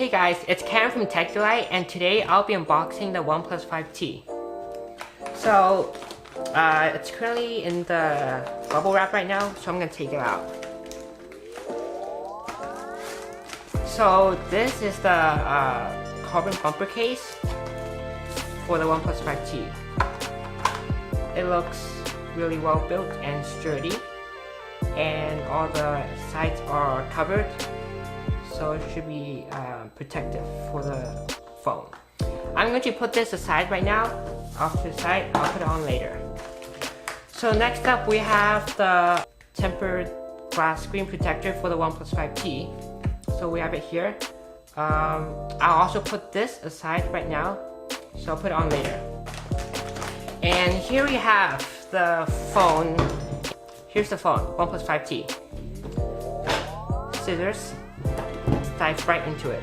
Hey guys, it's Karen from TechTonicByte, and today I'll be unboxing the OnePlus 5T. So, it's currently in the bubble wrap right now, so I'm gonna take it out. So this is the carbon bumper case for the OnePlus 5T. It looks really well built and sturdy, and all the sides are covered, so it should be protective for the phone. I'm going to put this aside right now, off to the side. I'll put it on later. So next up we have the tempered glass screen protector for the OnePlus 5T. So we have it here. I'll also put this aside right now, so I'll put it on later. And here we have the phone. Here's the phone, OnePlus 5T. Scissors. Dive right into it.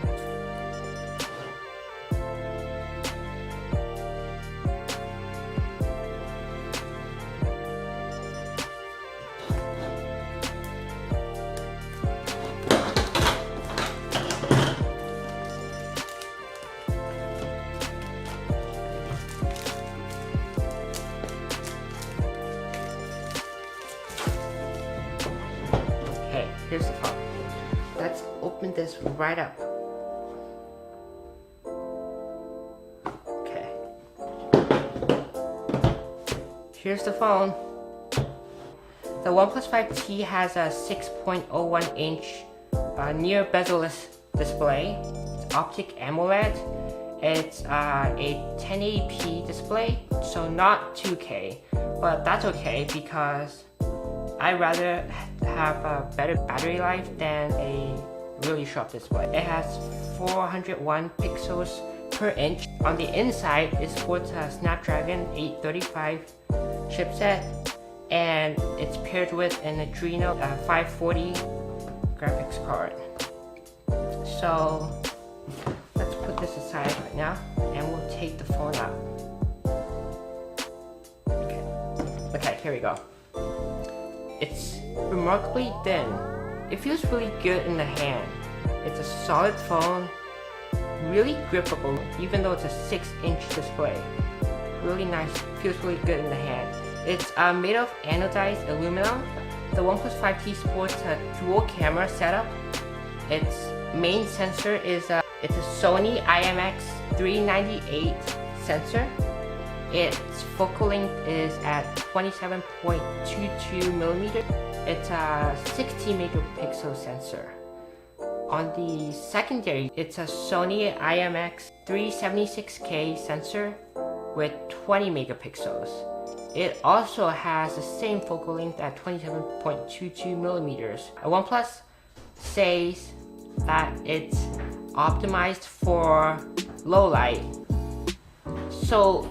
Okay, here's the phone. Let's open this right up. Okay. Here's the phone. The OnePlus 5T has a 6.01 inch near bezel-less display. It's optic AMOLED. It's a 1080p display, so not 2K, but that's okay because I'd rather have a better battery life than a really sharp display. It has 401 pixels per inch. On the inside, it sports a Snapdragon 835 chipset, and it's paired with an Adreno 540 graphics card. So let's put this aside right now, and we'll take the phone out. Okay, here we go. It's remarkably thin. It feels really good in the hand. It's a solid phone, really grippable, even though it's a 6-inch display. Really nice, feels really good in the hand. It's made of anodized aluminum. The OnePlus 5T sports a dual camera setup. Its main sensor is it's a Sony IMX398 sensor. Its focal length is at 27.22 millimeters. It's a 16 megapixel sensor. On the secondary, it's a Sony IMX376K sensor with 20 megapixels. It also has the same focal length at 27.22 millimeters. OnePlus says that it's optimized for low light. So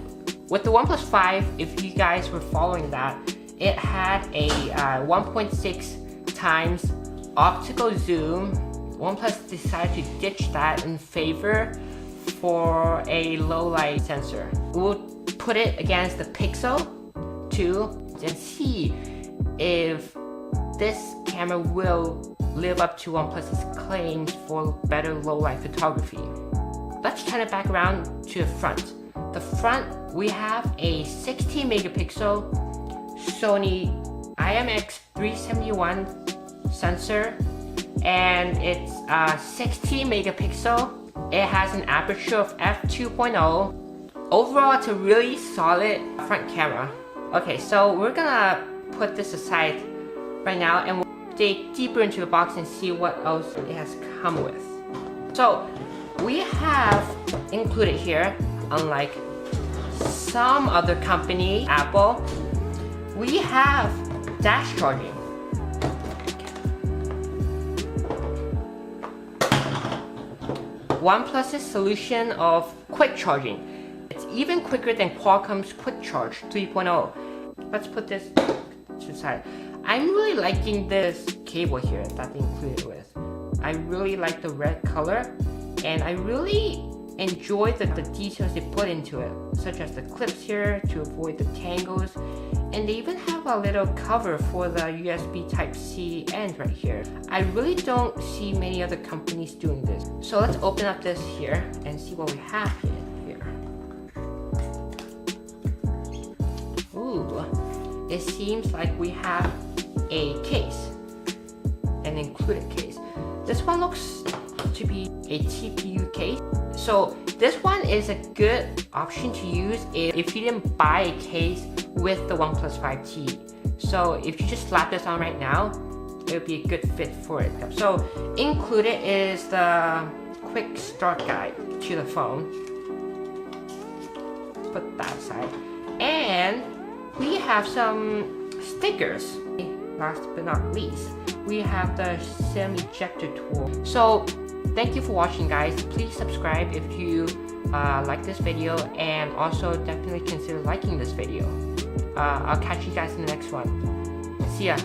with the OnePlus 5, if you guys were following that, it had a 1.6 times optical zoom. OnePlus decided to ditch that in favor for a low light sensor. We'll put it against the Pixel 2 and see if this camera will live up to OnePlus's claims for better low light photography. Let's turn it back around to the front. The front, we have a 16 megapixel Sony IMX371 sensor, and it's 16 megapixel. It has an aperture of f2.0. Overall, it's a really solid front camera. Okay, so we're gonna put this aside right now, and we'll dig deeper into the box and see what else it has come with. So we have included here, unlike some other company, Apple, we have dash charging. OnePlus's solution of quick charging. It's even quicker than Qualcomm's Quick Charge 3.0. Let's put this to the side. I'm really liking this cable here that they included with. I really like the red color, and I really enjoy the details they put into it, such as the clips here to avoid the tangles, And they even have a little cover for the USB Type-C end right here. I really don't see many other companies doing this. So let's open up this here and see what we have here. Ooh, it seems like we have a case, an included case. This one looks to be a TPU case. So this one is a good option to use if you didn't buy a case with the OnePlus 5T. So if you just slap this on right now, it would be a good fit for it. So included is the quick start guide to the phone. Put that aside. And we have some stickers. Last but not least, we have the SIM ejector tool. So thank you for watching, guys. Please subscribe if you like this video, and also definitely consider liking this video. I'll catch you guys in the next one. See ya.